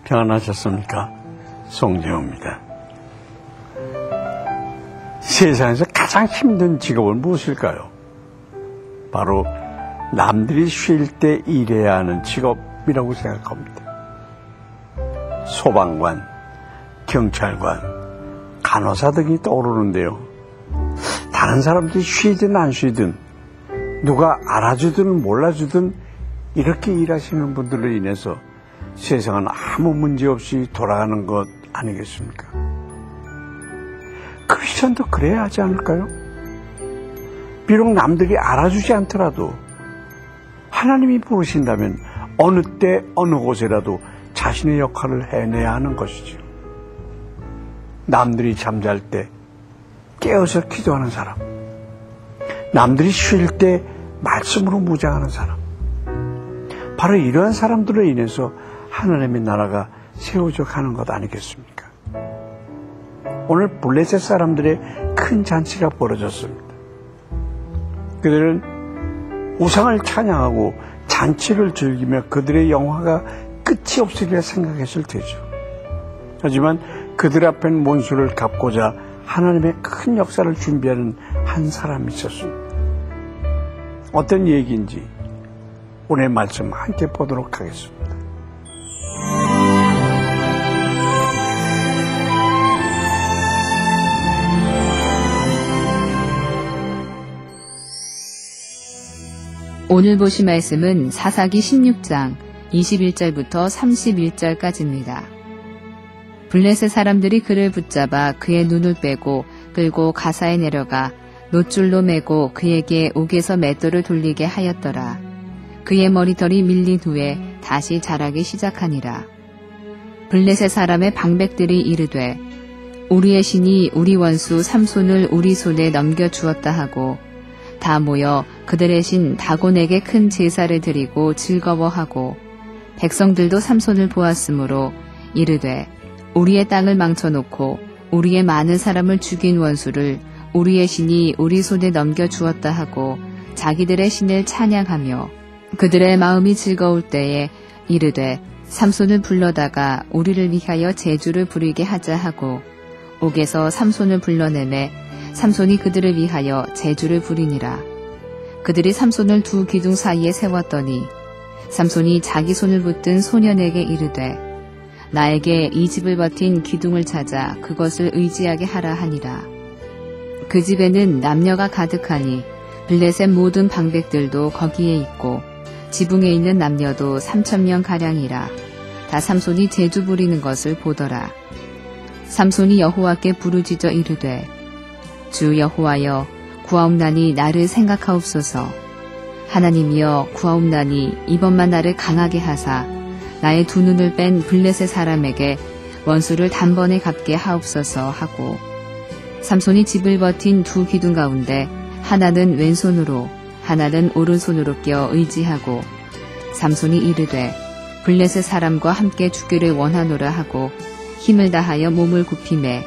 평안하셨습니까? 송재호입니다. 세상에서 가장 힘든 직업은 무엇일까요? 바로 남들이 쉴 때 일해야 하는 직업이라고 생각합니다. 소방관, 경찰관, 간호사 등이 떠오르는데요. 다른 사람들이 쉬든 안 쉬든 누가 알아주든 몰라주든 이렇게 일하시는 분들로 인해서 세상은 아무 문제 없이 돌아가는 것 아니겠습니까? 크리스천도 그래야 하지 않을까요? 비록 남들이 알아주지 않더라도 하나님이 부르신다면 어느 때 어느 곳에라도 자신의 역할을 해내야 하는 것이죠. 남들이 잠잘 때 깨어서 기도하는 사람, 남들이 쉴 때 말씀으로 무장하는 사람, 바로 이러한 사람들로 인해서 하나님의 나라가 세워져 가는 것 아니겠습니까? 오늘 블레셋 사람들의 큰 잔치가 벌어졌습니다. 그들은 우상을 찬양하고 잔치를 즐기며 그들의 영화가 끝이 없으리라 생각했을 테죠. 하지만 그들 앞엔 원수를 갚고자 하나님의 큰 역사를 준비하는 한 사람이 있었습니다. 어떤 얘기인지 오늘 말씀 함께 보도록 하겠습니다. 오늘 보실 말씀은 사사기 16장 21절부터 31절까지입니다. 블레셋 사람들이 그를 붙잡아 그의 눈을 빼고 끌고 가사에 내려가 놋줄로 매고 그에게 옥에서 맷돌을 돌리게 하였더라. 그의 머리털이 밀린 후에 다시 자라기 시작하니라. 블레셋 사람의 방백들이 이르되 우리의 신이 우리 원수 삼손을 우리 손에 넘겨주었다 하고 다 모여 그들의 신 다곤에게 큰 제사를 드리고 즐거워하고 백성들도 삼손을 보았으므로 이르되 우리의 땅을 망쳐놓고 우리의 많은 사람을 죽인 원수를 우리의 신이 우리 손에 넘겨주었다 하고 자기들의 신을 찬양하며 그들의 마음이 즐거울 때에 이르되 삼손을 불러다가 우리를 위하여 제주를 부리게 하자 하고 옥에서 삼손을 불러내매 삼손이 그들을 위하여 제주를 부리니라. 그들이 삼손을 두 기둥 사이에 세웠더니 삼손이 자기 손을 붙든 소년에게 이르되 나에게 이 집을 버틴 기둥을 찾아 그것을 의지하게 하라 하니라. 그 집에는 남녀가 가득하니 블레셋 모든 방백들도 거기에 있고 지붕에 있는 남녀도 3,000명 가량이라. 다 삼손이 제주 부리는 것을 보더라. 삼손이 여호와께 부르짖어 이르되 주 여호와여 구하옵나니 나를 생각하옵소서. 하나님이여 구하옵나니 이번만 나를 강하게 하사 나의 두 눈을 뺀 블레셋 사람에게 원수를 단번에 갚게 하옵소서 하고 삼손이 집을 버틴 두 기둥 가운데 하나는 왼손으로 하나는 오른손으로 껴 의지하고 삼손이 이르되 블레셋 사람과 함께 죽기를 원하노라 하고 힘을 다하여 몸을 굽히매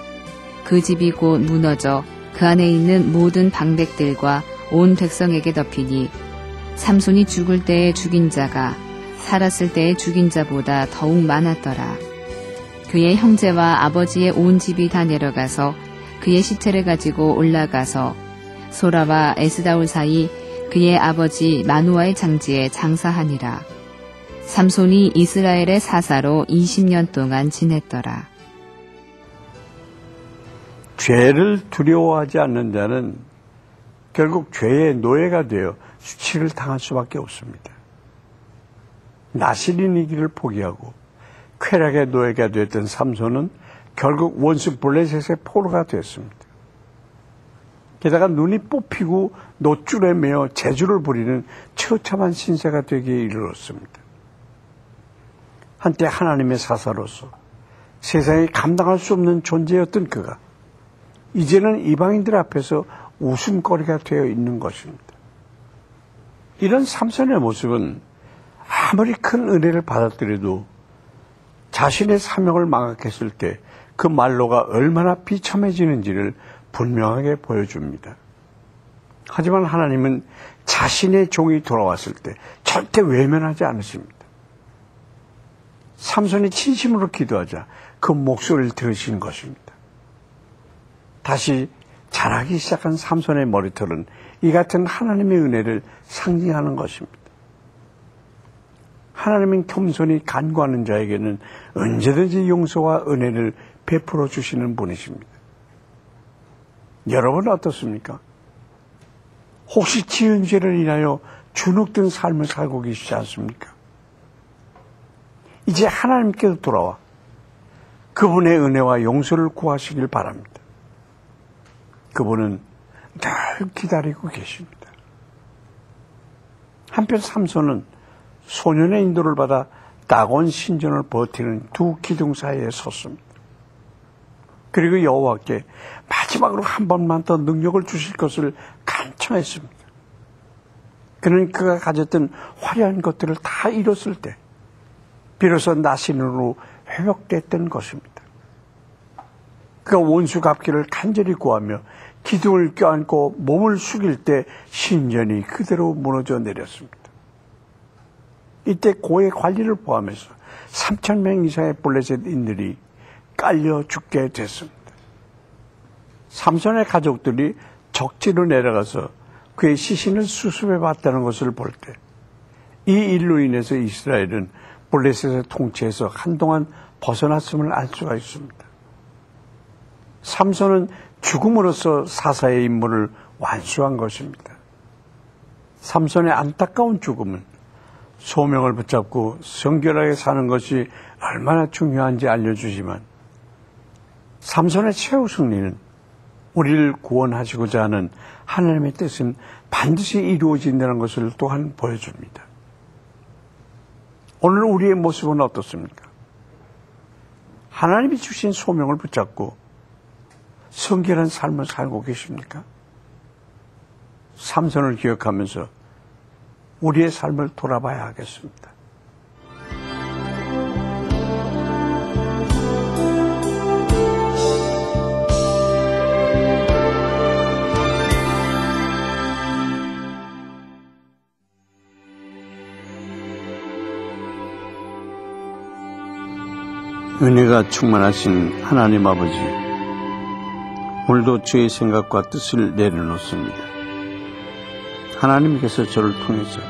그 집이 곧 무너져 그 안에 있는 모든 방백들과 온 백성에게 덮이니 삼손이 죽을 때에 죽인 자가 살았을 때에 죽인 자보다 더욱 많았더라. 그의 형제와 아버지의 온 집이 다 내려가서 그의 시체를 가지고 올라가서 소라와 에스다올 사이 그의 아버지 마누아의 장지에 장사하니라. 삼손이 이스라엘의 사사로 20년 동안 지냈더라. 죄를 두려워하지 않는 자는 결국 죄의 노예가 되어 수치를 당할 수밖에 없습니다. 나실인의 길을 포기하고 쾌락의 노예가 되었던 삼손은 결국 원수 블레셋의 포로가 되었습니다. 게다가 눈이 뽑히고 놋줄에 매어 제주를 부리는 처참한 신세가 되기에 이르렀습니다. 한때 하나님의 사사로서 세상에 감당할 수 없는 존재였던 그가 이제는 이방인들 앞에서 웃음거리가 되어 있는 것입니다. 이런 삼손의 모습은 아무리 큰 은혜를 받았더라도 자신의 사명을 망각했을 때 그 말로가 얼마나 비참해지는지를 분명하게 보여줍니다. 하지만 하나님은 자신의 종이 돌아왔을 때 절대 외면하지 않으십니다. 삼손이 진심으로 기도하자 그 목소리를 들으신 것입니다. 다시 자라기 시작한 삼손의 머리털은 이 같은 하나님의 은혜를 상징하는 것입니다. 하나님은 겸손히 간구하는 자에게는 언제든지 용서와 은혜를 베풀어 주시는 분이십니다. 여러분은 어떻습니까? 혹시 지은 죄를 인하여 주눅든 삶을 살고 계시지 않습니까? 이제 하나님께로 돌아와 그분의 은혜와 용서를 구하시길 바랍니다. 그분은 늘 기다리고 계십니다. 한편 삼손은 소년의 인도를 받아 다곤 신전을 버티는 두 기둥 사이에 섰습니다. 그리고 여호와께 마지막으로 한 번만 더 능력을 주실 것을 간청했습니다. 그는 그가 가졌던 화려한 것들을 다 잃었을 때 비로소 나신으로 회복됐던 것입니다. 그가 원수 갚기를 간절히 구하며 기둥을 껴안고 몸을 숙일 때 신전이 그대로 무너져 내렸습니다. 이때 고의 관리를 포함해서 3,000명 이상의 블레셋인들이 깔려 죽게 됐습니다. 삼손의 가족들이 적지로 내려가서 그의 시신을 수습해 봤다는 것을 볼 때 이 일로 인해서 이스라엘은 블레셋의 통치에서 한동안 벗어났음을 알 수가 있습니다. 삼손은 죽음으로써 사사의 임무를 완수한 것입니다. 삼손의 안타까운 죽음은 소명을 붙잡고 성결하게 사는 것이 얼마나 중요한지 알려주지만 삼손의 최후 승리는 우리를 구원하시고자 하는 하나님의 뜻은 반드시 이루어진다는 것을 또한 보여줍니다. 오늘 우리의 모습은 어떻습니까? 하나님이 주신 소명을 붙잡고 성결한 삶을 살고 계십니까? 삼손을 기억하면서 우리의 삶을 돌아봐야 하겠습니다. 은혜가 충만하신 하나님 아버지, 오늘도 주의 생각과 뜻을 내려놓습니다. 하나님께서 저를 통해서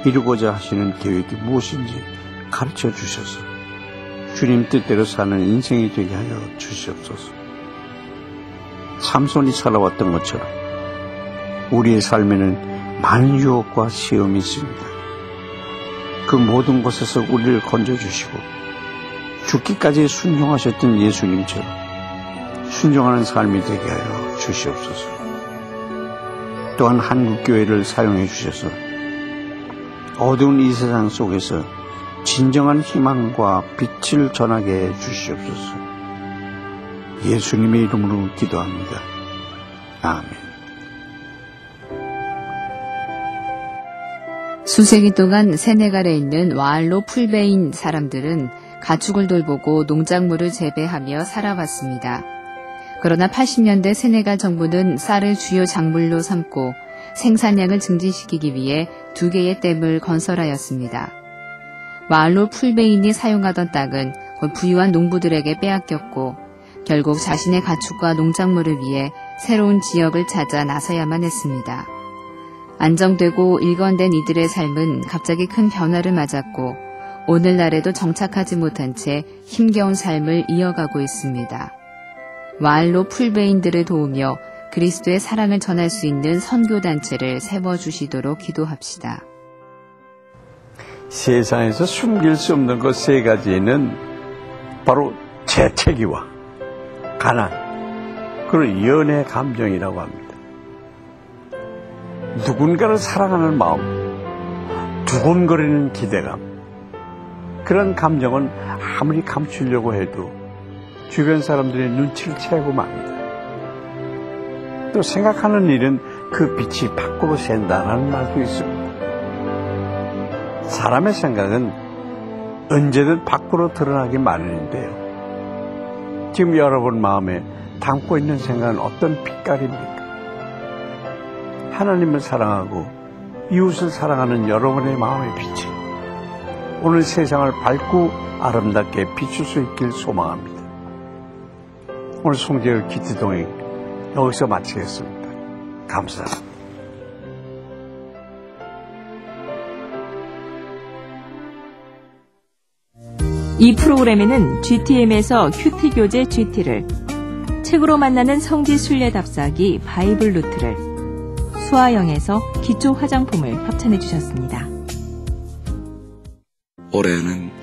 이루고자 하시는 계획이 무엇인지 가르쳐 주셔서 주님 뜻대로 사는 인생이 되게 하여 주시옵소서. 삼손이 살아왔던 것처럼 우리의 삶에는 많은 유혹과 시험이 있습니다. 그 모든 것에서 우리를 건져주시고 죽기까지 순종하셨던 예수님처럼 순종하는 삶이 되게 하여 주시옵소서. 또한 한국교회를 사용해 주셔서 어두운 이 세상 속에서 진정한 희망과 빛을 전하게 해 주시옵소서. 예수님의 이름으로 기도합니다. 아멘. 수세기 동안 세네갈에 있는 와알로 풀베인 사람들은 가축을 돌보고 농작물을 재배하며 살아왔습니다. 그러나 80년대 세네갈 정부는 쌀을 주요 작물로 삼고 생산량을 증진시키기 위해 2개의 댐을 건설하였습니다. 와알로 풀베인이 사용하던 땅은 부유한 농부들에게 빼앗겼고 결국 자신의 가축과 농작물을 위해 새로운 지역을 찾아 나서야만 했습니다. 안정되고 일관된 이들의 삶은 갑자기 큰 변화를 맞았고 오늘날에도 정착하지 못한 채 힘겨운 삶을 이어가고 있습니다. 와알로 풀베인들을 도우며 그리스도의 사랑을 전할 수 있는 선교단체를 세워주시도록 기도합시다. 세상에서 숨길 수 없는 것 3가지는 바로 재채기와 가난, 그리고 연애 감정이라고 합니다. 누군가를 사랑하는 마음, 두근거리는 기대감, 그런 감정은 아무리 감추려고 해도 주변 사람들의 눈치를 채고 맙니다. 또 생각하는 일은 그 빛이 밖으로 샌다는 말도 있습니다. 사람의 생각은 언제든 밖으로 드러나기 마련인데요. 지금 여러분 마음에 담고 있는 생각은 어떤 빛깔입니까? 하나님을 사랑하고 이웃을 사랑하는 여러분의 마음의 빛이 오늘 세상을 밝고 아름답게 비출 수 있길 소망합니다. 오늘 송재열 기트동행 여기서 마치겠습니다. 감사합니다. 이 프로그램에는 GTM에서 큐티 교재 GT를, 책으로 만나는 성지 순례 답사기 바이블 루트를, 수아영에서 기초 화장품을 협찬해 주셨습니다. 올해는